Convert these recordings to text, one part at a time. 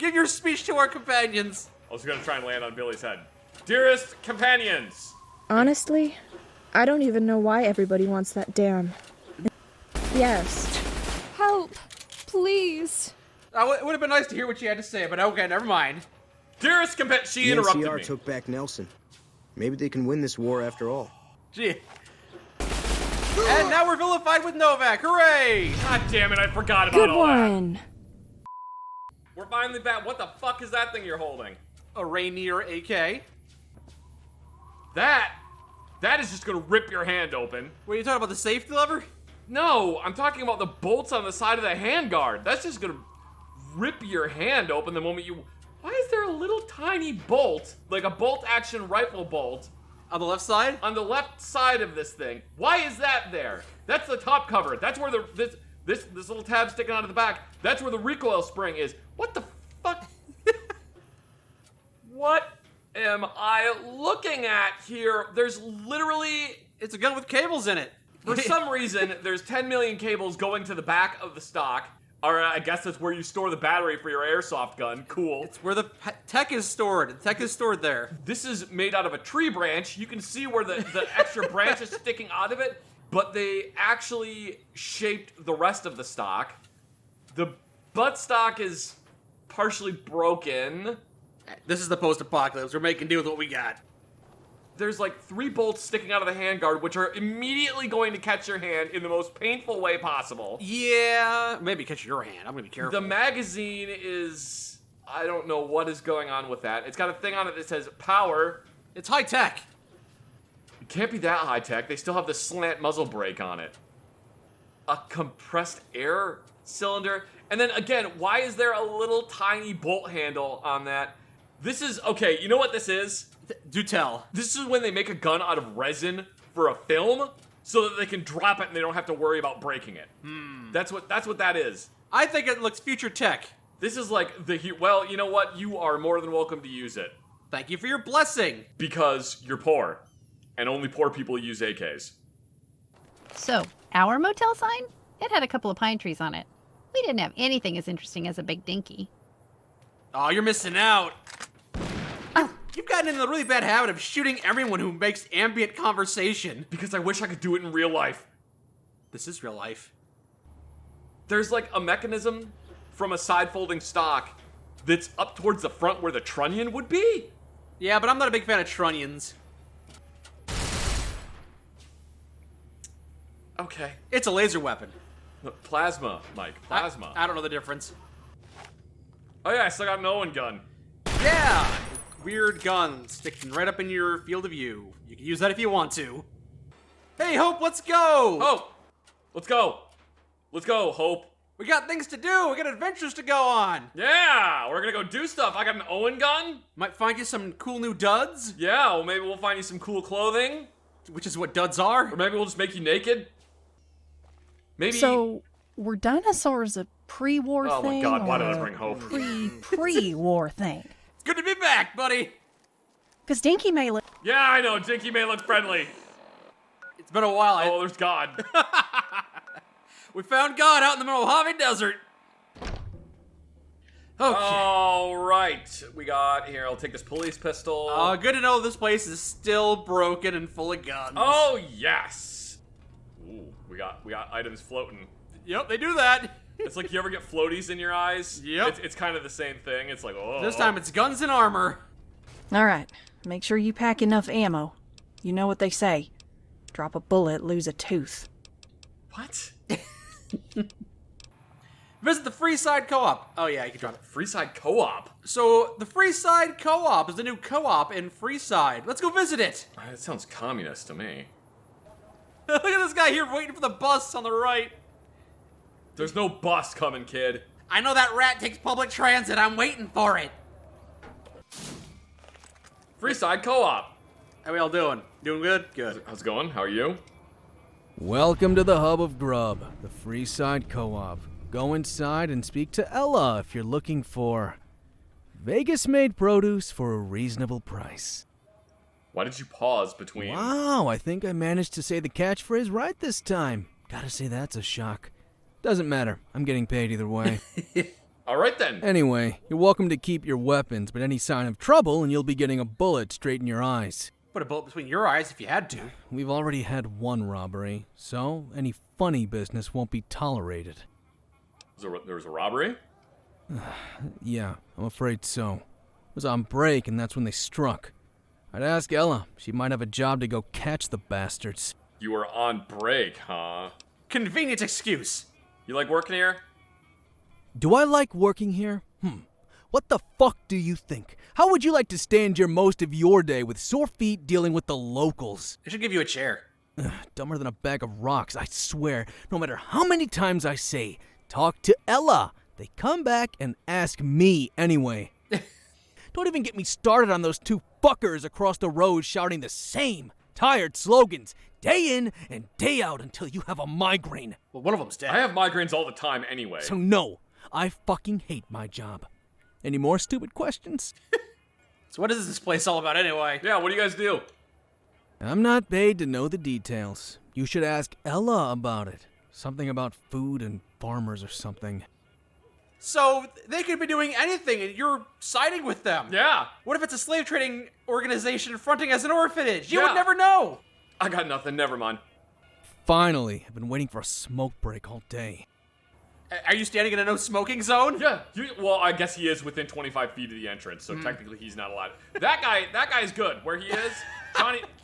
Give your speech to our companions. I was gonna try and land on Billy's head. Dearest companions! Honestly, I don't even know why everybody wants that dam. Yes. Help! Please! It would have been nice to hear what you had to say, but okay, never mind. Dearest companions, she The interrupted NCR me. took back Nelson. Maybe they can win this war after all. Gee. And now we're vilified with Novak. Hooray! God damn it, I forgot about Good all that. one! We're finally back. What the fuck is that thing you're holding? A Rainier AK. That is just gonna rip your hand open. What are you talking about, the safety lever? No, I'm talking about the bolts on the side of the handguard. That's just gonna rip your hand open the moment you... Why is there a little tiny bolt, like a bolt-action rifle bolt, On the left side? on the left side of this thing? Why is that there? That's the top cover. That's where this little tab sticking out of the back. That's where the recoil spring is. What the fuck? What am I looking at here? There's literally... It's a gun with cables in it. For some reason, there's 10 million cables going to the back of the stock. Or I guess that's where you store the battery for your airsoft gun. Cool. It's where the tech is stored. The tech is stored there. This is made out of a tree branch. You can see where the extra branch is sticking out of it, but they actually shaped the rest of the stock. The butt stock is partially broken. This is the post-apocalypse. We're making do with what we got. There's like 3 bolts sticking out of the handguard, which are immediately going to catch your hand in the most painful way possible. Yeah, maybe catch your hand. I'm gonna be careful. The magazine is... I don't know what is going on with that. It's got a thing on it that says power. It's high tech. It can't be that high tech. They still have the slant muzzle brake on it. A compressed air cylinder. And then again, why is there a little tiny bolt handle on that? This is... Okay, you know what this is? Do tell. This is when they make a gun out of resin for a film so that they can drop it and they don't have to worry about breaking it. That's what that is. I think it looks future tech. This is like the... Well, you know what? You are more than welcome to use it. Thank you for your blessing. Because you're poor. And only poor people use AKs. So, our motel sign? It had a couple of pine trees on it. We didn't have anything as interesting as a big dinky. Oh, you're missing out. You've gotten in the really bad habit of shooting everyone who makes ambient conversation. Because I wish I could do it in real life. This is real life. There's like a mechanism from a side-folding stock that's up towards the front where the trunnion would be. Yeah, but I'm not a big fan of trunnions. Okay. It's a laser weapon. Plasma, Mike. Plasma. I don't know the difference. Oh yeah, I still got an Owen gun. Yeah! Weird gun sticking right up in your field of view. You can use that if you want to. Hey, Hope, let's go! Hope! Let's go! Let's go, Hope. We got things to do! We got adventures to go on! Yeah! We're gonna go do stuff. I got an Owen gun. Might find you some cool new duds, Yeah, well maybe we'll find you some cool clothing. which is what duds are. Or maybe we'll just make you naked. Maybe... So, were dinosaurs a pre-war Oh thing? my god, why did I or bring Hope? pre-war thing? It's good to be back, buddy! Because Dinky may look... Yeah, I know. Dinky may look friendly. It's been a while. Oh, there's God. We found God out in the Mojave Desert. Okay. All right. We got here. I'll take this police pistol. Good to know this place is still broken and full of guns. Oh, yes. Ooh, we got items floating. Yep, they do that. It's like you ever get floaties in your eyes? Yep. It's kind of the same thing. It's like, oh. This time it's guns and armor. All right, make sure you pack enough ammo. You know what they say. Drop a bullet, lose a tooth. What? Visit the Freeside Co-op. Oh yeah, you can drop it. Freeside Co-op? So, the Freeside Co-op is the new co-op in Freeside. Let's go visit it. That sounds communist to me. Look at this guy here waiting for the bus on the right. There's no bus coming, kid. I know that rat takes public transit. I'm waiting for it. Freeside Co-op. How we all doing? Doing good? Good. How's it going? How are you? Welcome to the hub of grub, the Freeside Co-op. Go inside and speak to Ella if you're looking for Vegas-made produce for a reasonable price. Why did you pause between... Wow, I think I managed to say the catchphrase right this time. Gotta say that's a shock. Doesn't matter. I'm getting paid either way. All right then. Anyway, you're welcome to keep your weapons, but any sign of trouble and you'll be getting a bullet straight in your eyes. Put a bullet between your eyes if you had to. We've already had one robbery, so any funny business won't be tolerated. There was a robbery? Yeah, I'm afraid so. It was on break, and that's when they struck. I'd ask Ella. She might have a job to go catch the bastards. You were on break, huh? Convenient excuse. You like working here? Do I like working here? What the fuck do you think? How would you like to spend most of your day with sore feet dealing with the locals? They should give you a chair. Dumber than a bag of rocks, I swear. No matter how many times I say, talk to Ella, they come back and ask me anyway. Don't even get me started on those two fuckers across the road shouting the same tired slogans day in and day out until you have a migraine. Well, one of them's dead. I have migraines all the time anyway. So no, I fucking hate my job. Any more stupid questions? So what is this place all about anyway? Yeah, what do you guys do? I'm not paid to know the details. You should ask Ella about it. Something about food and farmers or something. So they could be doing anything and you're siding with them. Yeah. What if it's a slave trading organization fronting as an orphanage? You Yeah. would never know. I got nothing, never mind. Finally, I've been waiting for a smoke break all day. Are you standing in a no smoking zone? Yeah, well, I guess he is within 25 feet of the entrance, so technically he's not allowed. That guy's good. Where he is,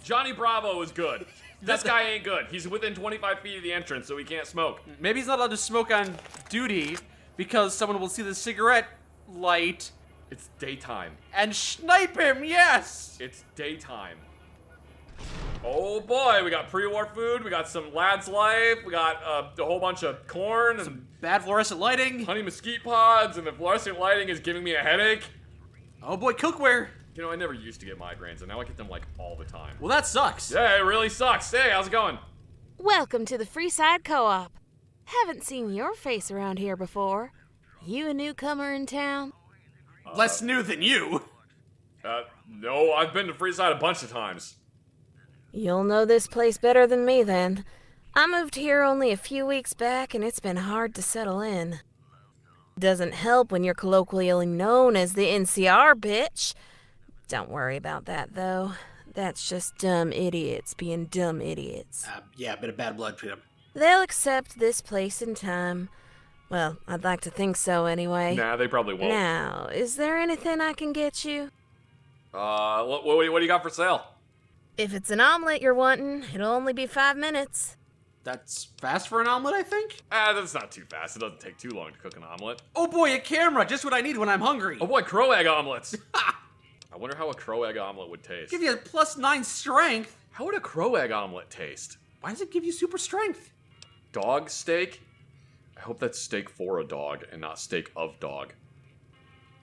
Johnny Bravo is good. This guy ain't good. He's within 25 feet of the entrance, so he can't smoke. Maybe he's not allowed to smoke on duty because someone will see the cigarette light It's daytime. and snipe him, yes! It's daytime. Oh boy, we got pre-war food, we got some Lad's Life, we got a whole bunch of corn and Bad fluorescent lighting. honey mesquite pods, and the fluorescent lighting is giving me a headache. Oh boy, cookware. You know, I never used to get migraines, and now I get them like all the time. Well, that sucks. Yeah, it really sucks. Hey, how's it going? Welcome to the Freeside Co-op. Haven't seen your face around here before. You a newcomer in town? Less new than you. No, I've been to Freeside a bunch of times. You'll know this place better than me then. I moved here only a few weeks back and it's been hard to settle in. Doesn't help when you're colloquially known as the NCR bitch. Don't worry about that though. That's just dumb idiots being dumb idiots. Yeah, a bit of bad blood between them. They'll accept this place in time. Well, I'd like to think so anyway. Nah, they probably won't. Now, is there anything I can get you? What do you got for sale? If it's an omelet you're wanting, it'll only be 5 minutes. That's fast for an omelet, I think? That's not too fast. It doesn't take too long to cook an omelet. Oh boy, a camera, just what I need when I'm hungry. Oh boy, crow egg omelets. I wonder how a crow egg omelet would taste. Give you a +9 strength. How would a crow egg omelet taste? Why does it give you super strength? Dog steak? I hope that's steak for a dog and not steak of dog.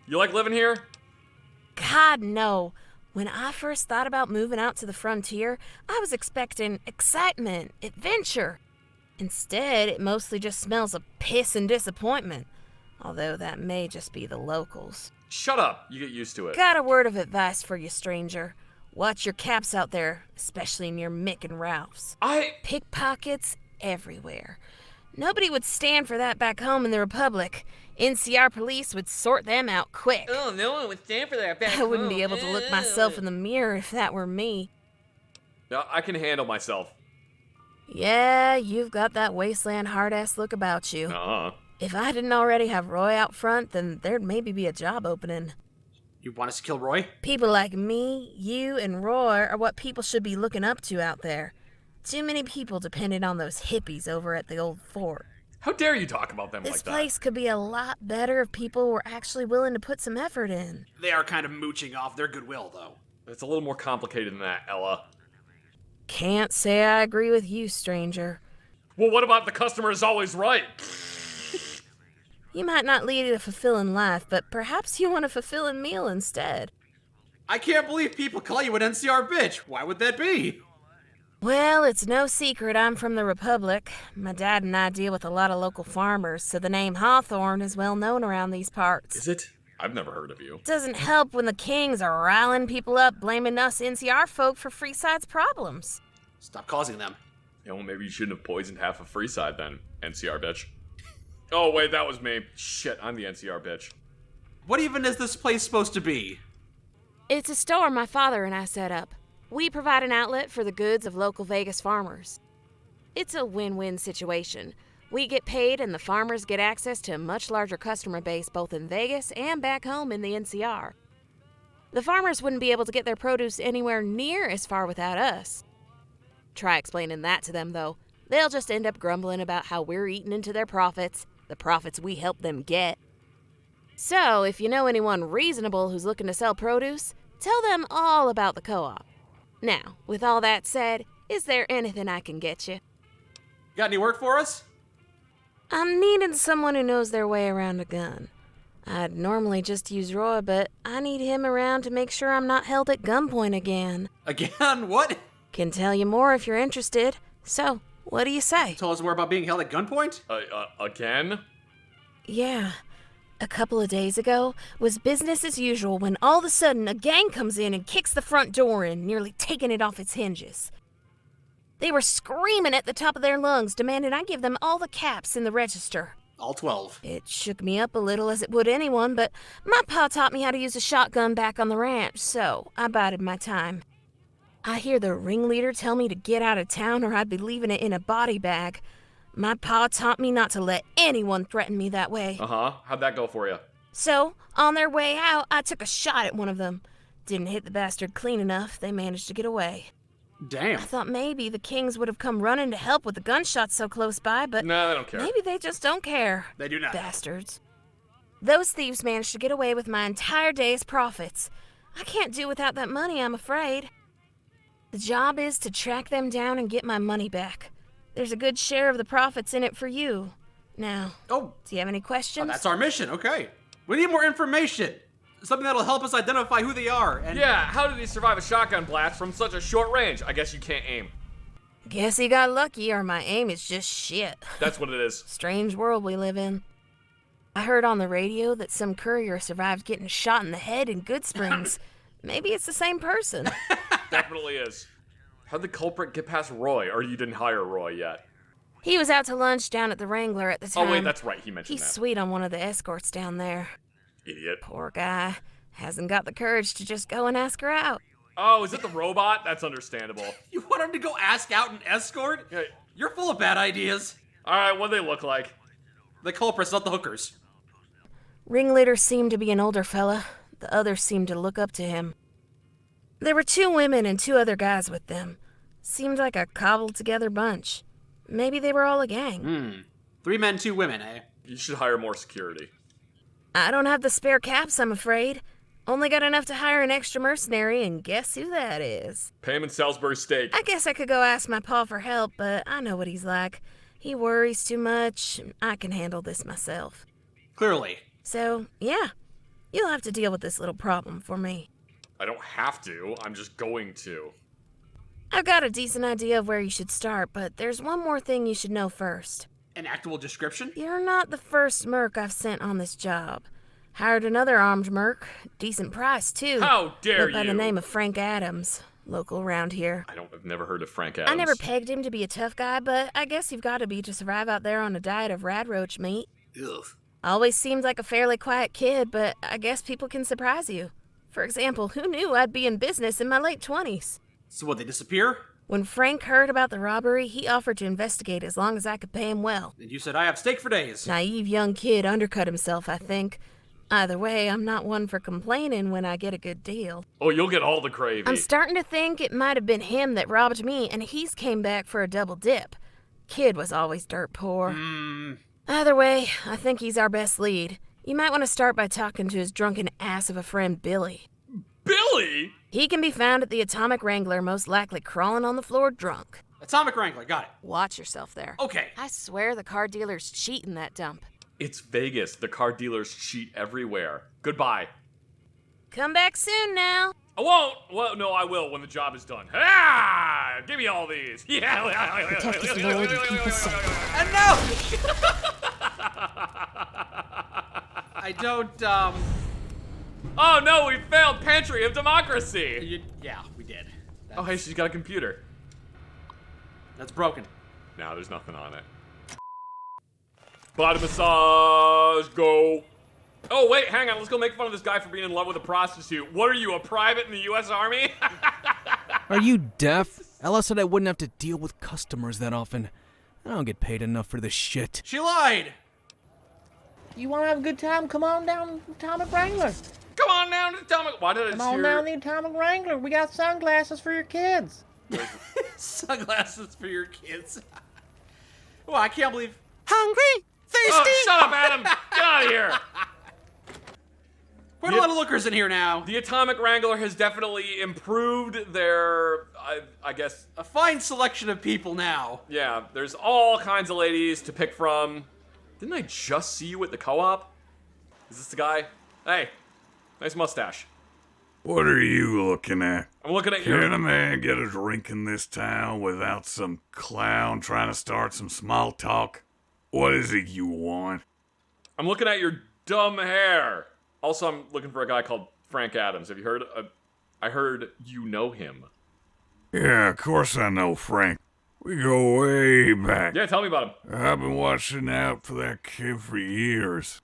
You like living here? God, no. When I first thought about moving out to the frontier, I was expecting excitement, adventure. Instead, it mostly just smells of piss and disappointment. Although that may just be the locals. Shut up. You get used to it. Got a word of advice for you, stranger. Watch your caps out there, especially near Mick and Ralph's. Pickpockets everywhere. Nobody would stand for that back home in the Republic. NCR police would sort them out quick. Oh, no one would stand for that back I wouldn't be able to look myself in the mirror if that were me. No, I can handle myself. Yeah, you've got that wasteland hard-ass look about you. If I didn't already have Roy out front, then there'd maybe be a job opening. You want us to kill Roy? People like me, you, and Roy are what people should be looking up to out there. Too many people depended on those hippies over at the old fort. How dare you talk about them This like that? place could be a lot better if people were actually willing to put some effort in. They are kind of mooching off their goodwill, though. It's a little more complicated than that, Ella. Can't say I agree with you, stranger. Well, what about the customer is always right? You might not lead a fulfilling life, but perhaps you want a fulfilling meal instead. I can't believe people call you an NCR bitch. Why would that be? Well, it's no secret I'm from the Republic. My dad and I deal with a lot of local farmers, so the name Hawthorne is well known around these parts. Is it? I've never heard of you. Doesn't help when the Kings are riling people up, blaming us NCR folk for Freeside's problems. Stop causing them. Yeah, well, maybe you shouldn't have poisoned half of Freeside then, NCR bitch. Oh, wait, that was me. Shit, I'm the NCR bitch. What even is this place supposed to be? It's a store my father and I set up. We provide an outlet for the goods of local Vegas farmers. It's a win-win situation. We get paid and the farmers get access to a much larger customer base both in Vegas and back home in the NCR. The farmers wouldn't be able to get their produce anywhere near as far without us. Try explaining that to them, though. They'll just end up grumbling about how we're eating into their profits, the profits we help them get. So, if you know anyone reasonable who's looking to sell produce, tell them all about the co-op. Now, with all that said, is there anything I can get you? Got any work for us? I'm needing someone who knows their way around a gun. I'd normally just use Roy, but I need him around to make sure I'm not held at gunpoint again. Again? What? Can tell you more if you're interested. So, what do you say? Tell us more about being held at gunpoint? Again? Yeah. A couple of days ago was business as usual when all of a sudden a gang comes in and kicks the front door in, nearly taking it off its hinges. They were screaming at the top of their lungs, demanding I give them all the caps in the register. All 12. It shook me up a little, as it would anyone, but my pa taught me how to use a shotgun back on the ranch, so I bided my time. I hear the ringleader tell me to get out of town or I'd be leaving it in a body bag. My pa taught me not to let anyone threaten me that way. Uh-huh. How'd that go for you? So, on their way out, I took a shot at one of them. Didn't hit the bastard clean enough. They managed to get away. Damn. I thought maybe the Kings would have come running to help with the gunshots so close by, but No, they don't care. maybe they just don't care. They do not. Bastards. Those thieves managed to get away with my entire day's profits. I can't do without that money, I'm afraid. The job is to track them down and get my money back. There's a good share of the profits in it for you. Now, Oh, do you have any questions? that's our mission. Okay. We need more information. Something that'll help us identify who they are. And Yeah, how did he survive a shotgun blast from such a short range? I guess you can't aim. Guess he got lucky, or my aim is just shit. That's what it is. Strange world we live in. I heard on the radio that some courier survived getting shot in the head in Good Springs. Maybe it's the same person. Definitely is. How'd the culprit get past Roy, or you didn't hire Roy yet? He was out to lunch down at the Wrangler at the time. Oh wait, that's right, he mentioned He's that. sweet on one of the escorts down there. Idiot. Poor guy. Hasn't got the courage to just go and ask her out. Oh, is it the robot? That's understandable. you want him to go ask out an escort? Hey. You're full of bad ideas. Alright, what do they look like? The culprits, not the hookers. Ringleader seemed to be an older fella. The others seemed to look up to him. There were 2 women and 2 other guys with them. Seemed like a cobbled-together bunch. Maybe they were all a gang. 3 men, 2 women, eh? You should hire more security. I don't have the spare caps, I'm afraid. Only got enough to hire an extra mercenary, and guess who that is? Pay him in Salisbury steak. I guess I could go ask my pa for help, but I know what he's like. He worries too much. I can handle this myself. Clearly. So, yeah. You'll have to deal with this little problem for me. I don't have to, I'm just going to. I've got a decent idea of where you should start, but there's one more thing you should know first. An actual description? You're not the first merc I've sent on this job. Hired another armed merc. Decent price, too. How dare But by you! the name of Frank Adams. Local around here. I've never heard of Frank Adams. I never pegged him to be a tough guy, but I guess you've got to be to survive out there on a diet of radroach meat. Ugh. Always seemed like a fairly quiet kid, but I guess people can surprise you. For example, who knew I'd be in business in my late 20s? So what, they disappear? When Frank heard about the robbery, he offered to investigate as long as I could pay him well. And you said I have steak for days. Naive young kid undercut himself, I think. Either way, I'm not one for complaining when I get a good deal. Oh, you'll get all the gravy. I'm starting to think it might have been him that robbed me, and he's came back for a double dip. Kid was always dirt poor. Either way, I think he's our best lead. You might want to start by talking to his drunken ass of a friend, Billy. Billy? He can be found at the Atomic Wrangler, most likely crawling on the floor drunk. Atomic Wrangler, got it. Watch yourself there. Okay. I swear the car dealer's cheating that dump. It's Vegas. The car dealers cheat everywhere. Goodbye. Come back soon now. I won't. Well, no, I will when the job is done. Ah! Give me all these. Yeah. Protect his lord and keep us safe. And no! I don't, Oh no, we failed Pantry of Democracy. yeah, we did. Oh, hey, she's got a computer. That's broken. No, there's nothing on it. Body massage, go. Oh, wait, hang on. Let's go make fun of this guy for being in love with a prostitute. What are you, a private in the U.S. Army? Are you deaf? Ella said I wouldn't have to deal with customers that often. I don't get paid enough for this shit. She lied! You want to have a good time? Come on down to Atomic Wrangler. Come on down to the Atomic... Why did I Come just on hear... down to the Atomic Wrangler. We got sunglasses for your kids. Sunglasses for your kids. Oh, I can't believe... Hungry? Oh, shut up, Adam! Get out of here! Quite a lot of lookers in here now. The Atomic Wrangler has definitely improved their... I guess... A fine selection of people now. Yeah, there's all kinds of ladies to pick from. Didn't I just see you at the co-op? Is this the guy? Hey, nice mustache. What are you looking at? I'm looking at Can your... a man get a drink in this town without some clown trying to start some small talk? What is it you want? I'm looking at your dumb hair. Also, I'm looking for a guy called Frank Adams. Have you heard? I heard you know him. Yeah, of course I know Frank. We go way back. Yeah, tell me about him. I've been watching out for that kid for years.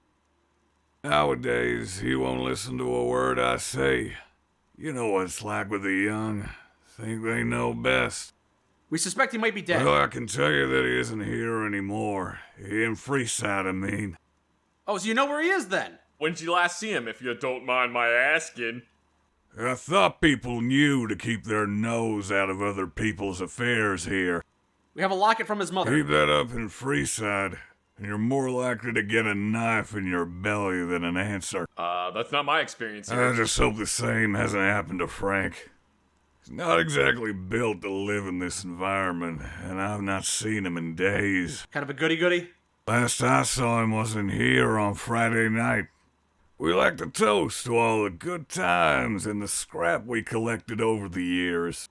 Nowadays, he won't listen to a word I say. You know what it's like with the young. Think they know best. We suspect he might be dead. Well, I can tell you that he isn't here anymore. In Freeside, I mean. Oh, so you know where he is then? When did you last see him, if you don't mind my asking? I thought people knew to keep their nose out of other people's affairs here. We have a locket from his mother. Keep that up in Freeside, and you're more likely to get a knife in your belly than an answer. That's not my experience here. I just hope the same hasn't happened to Frank. He's not exactly built to live in this environment, and I've not seen him in days. Kind of a goody-goody? Last I saw him wasn't here on Friday night. We like to toast to all the good times and the scrap we collected over the years.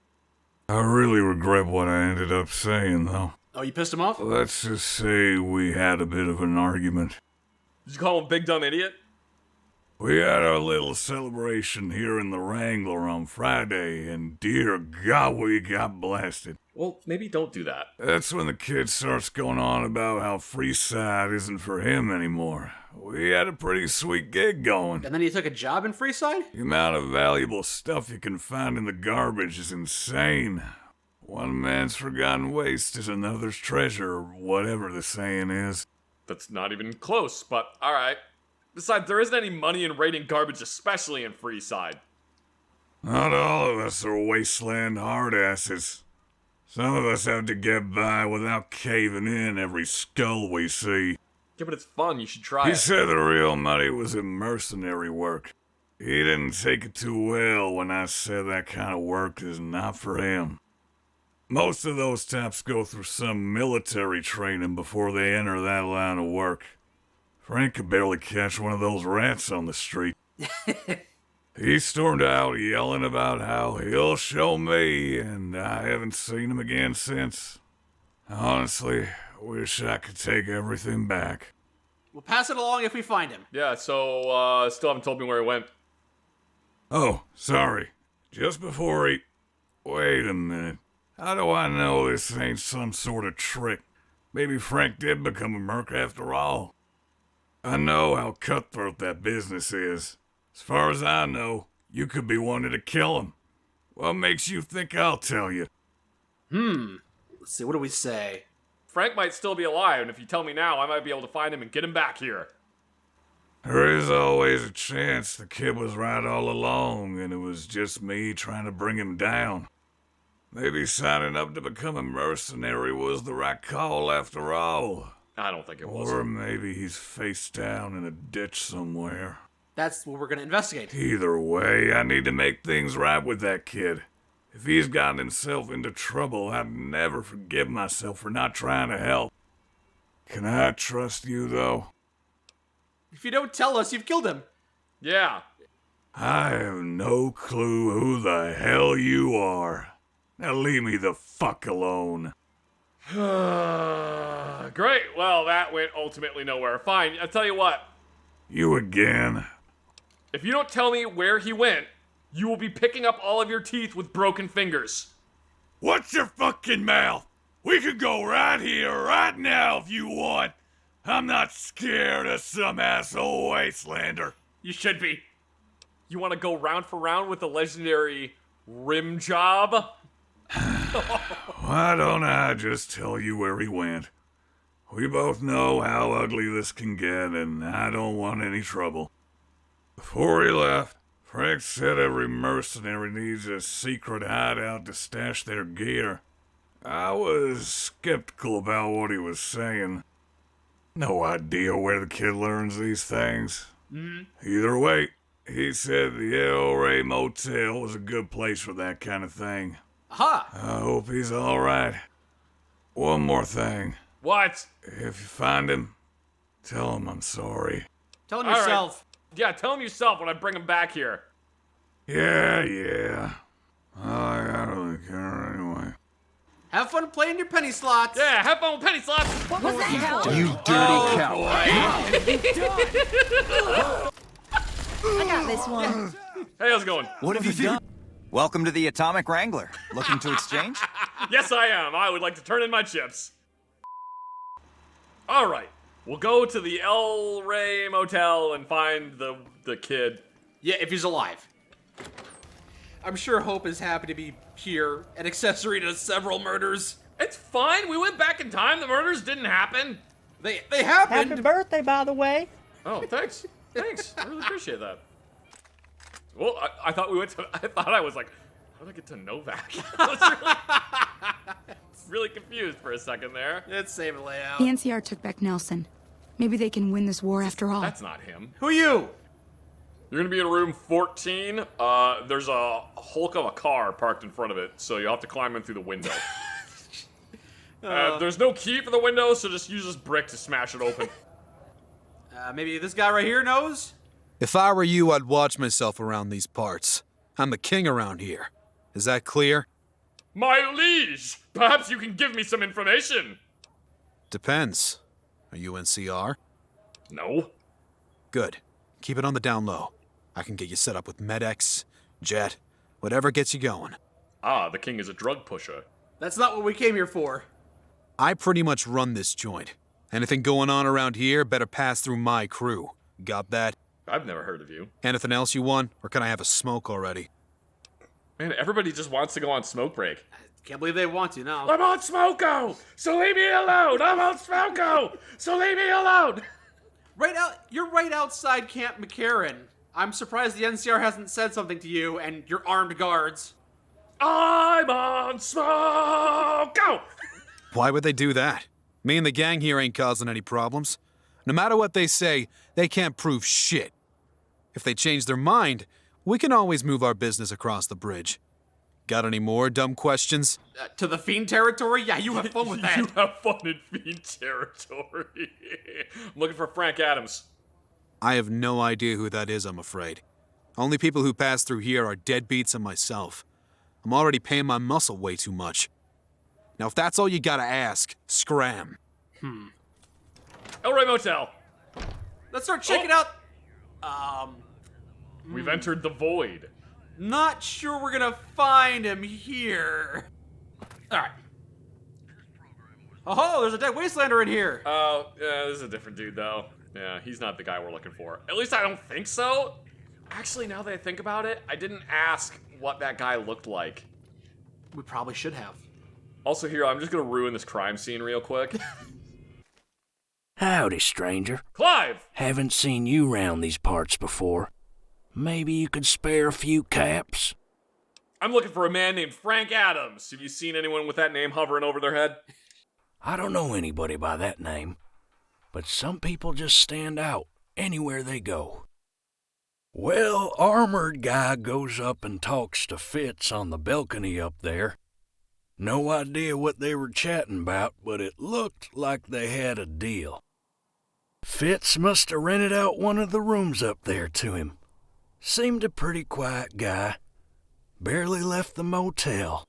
I really regret what I ended up saying, though. Oh, you pissed him off? Let's just say we had a bit of an argument. Did you call him big dumb idiot? We had our little celebration here in the Wrangler on Friday, and dear God, we got blasted. Well, maybe don't do that. That's when the kid starts going on about how Freeside isn't for him anymore. We had a pretty sweet gig going. And then he took a job in Freeside? The amount of valuable stuff you can find in the garbage is insane. One man's forgotten waste is another's treasure, or whatever the saying is. That's not even close, but alright. Besides, there isn't any money in raiding garbage, especially in Freeside. Not all of us are wasteland hardasses. Some of us have to get by without caving in every skull we see. Yeah, but it's fun. You should try He it. said the real money was in mercenary work. He didn't take it too well when I said that kind of work is not for him. Most of those types go through some military training before they enter that line of work. Frank could barely catch one of those rats on the street. He stormed out yelling about how he'll show me, and I haven't seen him again since. Honestly, wish I could take everything back. We'll pass it along if we find him. Yeah, so, still haven't told me where he went. Oh, sorry. Just before he... Wait a minute. How do I know this ain't some sort of trick? Maybe Frank did become a merc after all. I know how cutthroat that business is. As far as I know, you could be wanting to kill him. What makes you think I'll tell you? Let's see, what do we say? Frank might still be alive, and if you tell me now, I might be able to find him and get him back here. There is always a chance the kid was right all along, and it was just me trying to bring him down. Maybe signing up to become a mercenary was the right call after all. I don't think it was. Or maybe he's face down in a ditch somewhere. That's what we're gonna investigate. Either way, I need to make things right with that kid. If he's gotten himself into trouble, I'd never forgive myself for not trying to help. Can I trust you, though? If you don't tell us, you've killed him. Yeah. I have no clue who the hell you are. Now leave me the fuck alone. Great. Well, that went ultimately nowhere. Fine. I'll tell you what. You again? If you don't tell me where he went, you will be picking up all of your teeth with broken fingers. Watch your fucking mouth! We could go right here, right now if you want. I'm not scared of some asshole wastelander. You should be. You want to go round for round with the legendary rim job? Why don't I just tell you where he went? We both know how ugly this can get, and I don't want any trouble. Before he left, Frank said every mercenary needs a secret hideout to stash their gear. I was skeptical about what he was saying. No idea where the kid learns these things. Either way, he said the El Rey Motel was a good place for that kind of thing. Aha! I hope he's alright. One more thing. What? If you find him, tell him I'm sorry. Tell him All right. yourself. Yeah, tell him yourself when I bring him back here. Yeah. I don't really care anyway. Have fun playing your penny slots. Yeah, have fun with penny slots. What was that? You dirty cow. I got this one. Hey, how's it going? What have you done? Welcome to the Atomic Wrangler. Looking to exchange? Yes, I am. I would like to turn in my chips. All right, we'll go to the El Rey Motel and find the kid. Yeah, if he's alive. I'm sure Hope is happy to be here, an accessory to several murders. It's fine. We went back in time. The murders didn't happen. They happened. Happy birthday, by the way. Oh, thanks. Thanks. I really appreciate that. Well, I thought we went to. I thought I was like, how did I get to Novak? I was really confused for a second there. It's same layout. The NCR took back Nelson. Maybe they can win this war after all. That's not him. Who are you? You're gonna be in room 14. There's a hulk of a car parked in front of it, so you'll have to climb in through the window. There's no key for the window, so just use this brick to smash it open. Maybe this guy right here knows? If I were you, I'd watch myself around these parts. I'm the king around here. Is that clear? My liege! Perhaps you can give me some information. Depends. Are you NCR? No. Good. Keep it on the down low. I can get you set up with Med-X, Jet, whatever gets you going. Ah, the king is a drug pusher. That's not what we came here for. I pretty much run this joint. Anything going on around here better pass through my crew. Got that? I've never heard of you. Anything else you want, or can I have a smoke already? Man, everybody just wants to go on smoke break. Can't believe they want to now. I'm on Smoko, so leave me alone. I'm on Smoko, so leave me alone. You're right outside Camp McCarran. I'm surprised the NCR hasn't said something to you and your armed guards. I'm on Smoko. Why would they do that? Me and the gang here ain't causing any problems. No matter what they say, they can't prove shit. If they change their mind, we can always move our business across the bridge. Got any more dumb questions? To the Fiend territory? Yeah, you have fun with that. You have fun in Fiend territory. I'm looking for Frank Adams. I have no idea who that is, I'm afraid. Only people who pass through here are deadbeats and myself. I'm already paying my muscle way too much. Now, if that's all you gotta ask, scram. El Rey Motel. Let's start checking out. We've entered the void. Not sure we're gonna find him here. Alright. Oh, there's a dead wastelander in here. Oh, yeah, this is a different dude, though. Yeah, he's not the guy we're looking for. At least I don't think so. Actually, now that I think about it, I didn't ask what that guy looked like. We probably should have. Also, here, I'm just gonna ruin this crime scene real quick. Howdy, stranger. Clive! Haven't seen you round these parts before. Maybe you could spare a few caps? I'm looking for a man named Frank Adams. Have you seen anyone with that name hovering over their head? I don't know anybody by that name, but some people just stand out anywhere they go. Well, armored guy goes up and talks to Fitz on the balcony up there. No idea what they were chatting about, but it looked like they had a deal. Fitz must have rented out one of the rooms up there to him. Seemed a pretty quiet guy. Barely left the motel.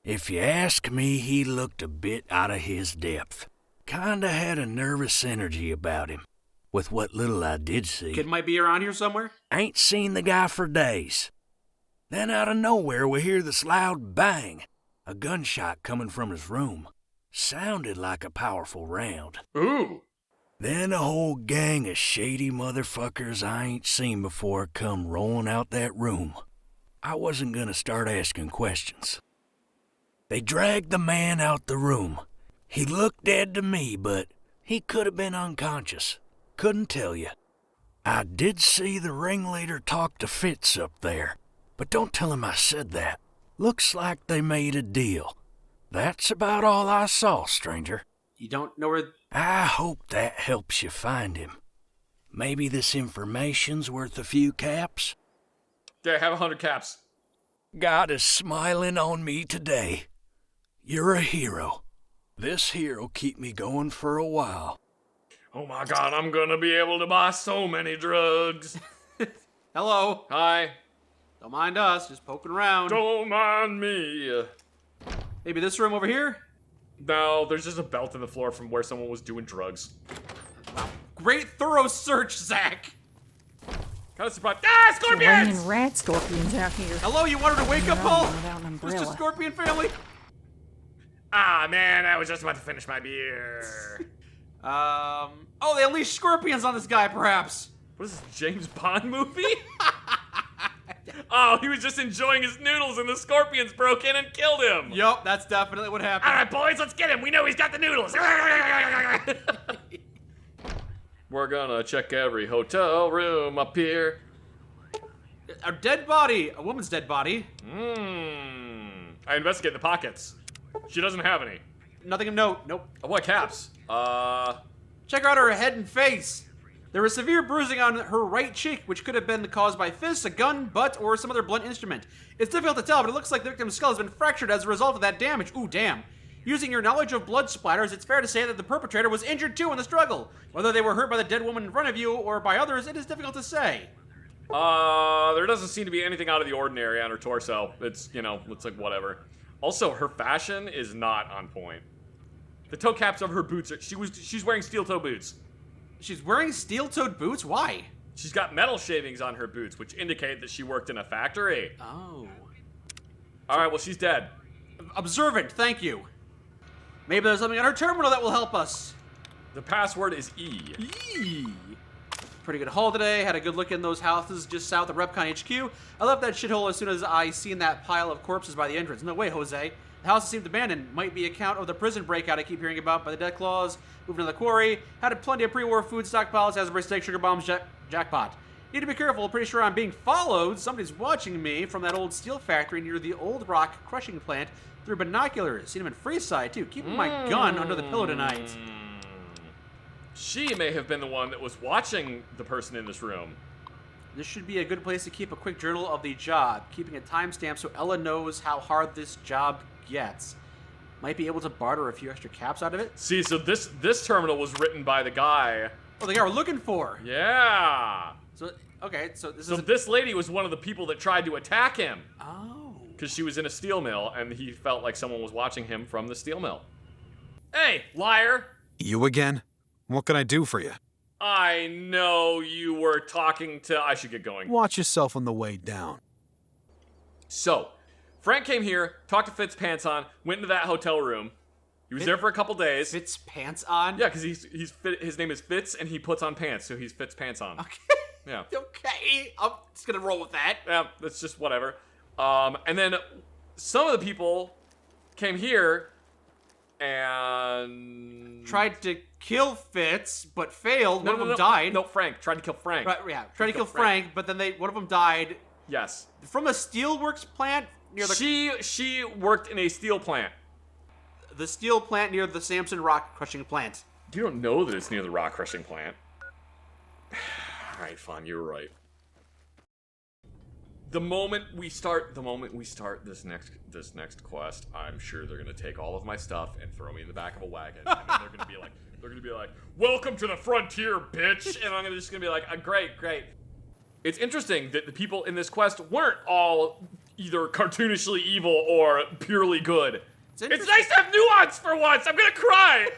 If you ask me, he looked a bit out of his depth. Kinda had a nervous energy about him, with what little I did see. Kid might be around here somewhere. Ain't seen the guy for days. Then out of nowhere we hear this loud bang. A gunshot coming from his room. Sounded like a powerful round. Ooh. Then a whole gang of shady motherfuckers I ain't seen before come rolling out that room. I wasn't gonna start asking questions. They dragged the man out the room. He looked dead to me, but he could have been unconscious. Couldn't tell you. I did see the ringleader talk to Fitz up there, but don't tell him I said that. Looks like they made a deal. That's about all I saw, stranger. You don't know where... I hope that helps you find him. Maybe this information's worth a few caps? Yeah, have 100 caps. God is smiling on me today. You're a hero. This here'll keep me going for a while. Oh my god, I'm gonna be able to buy so many drugs. Hello. Hi. Don't mind us, just poking around. Don't mind me. Maybe this room over here? No, there's just a belt in the floor from where someone was doing drugs. Wow. Great thorough search, Zach. Kind of surprised. Ah, scorpions! Raining rat scorpions out here. Hello, you wanted to wake up, Paul? Without an umbrella. Mr. Scorpion family? Ah, man, I was just about to finish my beer. Oh, they unleashed scorpions on this guy, perhaps. What is this, James Bond movie? Oh, he was just enjoying his noodles and the scorpions broke in and killed him. Yup, that's definitely what happened. All right, boys, let's get him. We know he's got the noodles. We're gonna check every hotel room up here. A dead body. A woman's dead body. I investigate the pockets. She doesn't have any. Nothing of note. Nope. Oh, what caps? Check out her head and face. There was severe bruising on her right cheek, which could have been caused by fists, a gun, butt, or some other blunt instrument. It's difficult to tell, but it looks like the victim's skull has been fractured as a result of that damage. Ooh, damn. Using your knowledge of blood splatters, it's fair to say that the perpetrator was injured too in the struggle. Whether they were hurt by the dead woman in front of you or by others, it is difficult to say. There doesn't seem to be anything out of the ordinary on her torso. It's, you know, looks like whatever. Also, her fashion is not on point. The toe caps of her boots are, she's wearing steel-toe boots. She's wearing steel-toed boots? Why? She's got metal shavings on her boots, which indicate that she worked in a factory. Oh. Alright, well, she's dead. Observant, thank you. Maybe there's something on her terminal that will help us. The password is E. E. Pretty good haul today. Had a good look in those houses just south of Repcon HQ. I left that shithole as soon as I seen that pile of corpses by the entrance. No way, Jose. The house seemed abandoned. Might be a count of the prison breakout I keep hearing about by the death claws. Moving to the quarry. Had plenty of pre-war food stockpiles, Asbury steak, sugar bombs, jackpot. Need to be careful. Pretty sure I'm being followed. Somebody's watching me from that old steel factory near the old rock crushing plant through binoculars. Seen him in Freeside, too. Keeping my gun under the pillow tonight. She may have been the one that was watching the person in this room. This should be a good place to keep a quick journal of the job, keeping a timestamp so Ella knows how hard this job gets. Might be able to barter a few extra caps out of it. See, so this terminal was written by the guy. Oh, the guy we're looking for. Yeah. So, okay, so this lady was one of the people that tried to attack him. Oh. Because she was in a steel mill, and he felt like someone was watching him from the steel mill. Hey, liar! You again? What can I do for you? I know you were talking to... I should get going. Watch yourself on the way down. So, Frank came here, talked to Fitz pants on, went into that hotel room. He was there for a couple days. Fitz pants on? Yeah, because his name is Fitz, and he puts on pants, so he's Fitz pants on. Okay. Yeah. Okay, I'm just gonna roll with that. Yeah, that's just whatever. And then some of the people came here and tried to kill Fitz, but failed. One of them died. No, Frank tried to kill Frank. Right, yeah, tried to kill Frank, but then one of them died. Yes. From a steelworks plant near the. She worked in a steel plant. The steel plant near the Samson rock crushing plant. You don't know that it's near the rock crushing plant. All right, fine, you're right. The moment we start this next quest, I'm sure they're gonna take all of my stuff and throw me in the back of a wagon, and then they're gonna be like, "Welcome to the frontier, bitch!" And I'm just gonna be like, "Great." It's interesting that the people in this quest weren't all either cartoonishly evil or purely good. It's nice to have nuance for once. I'm gonna cry.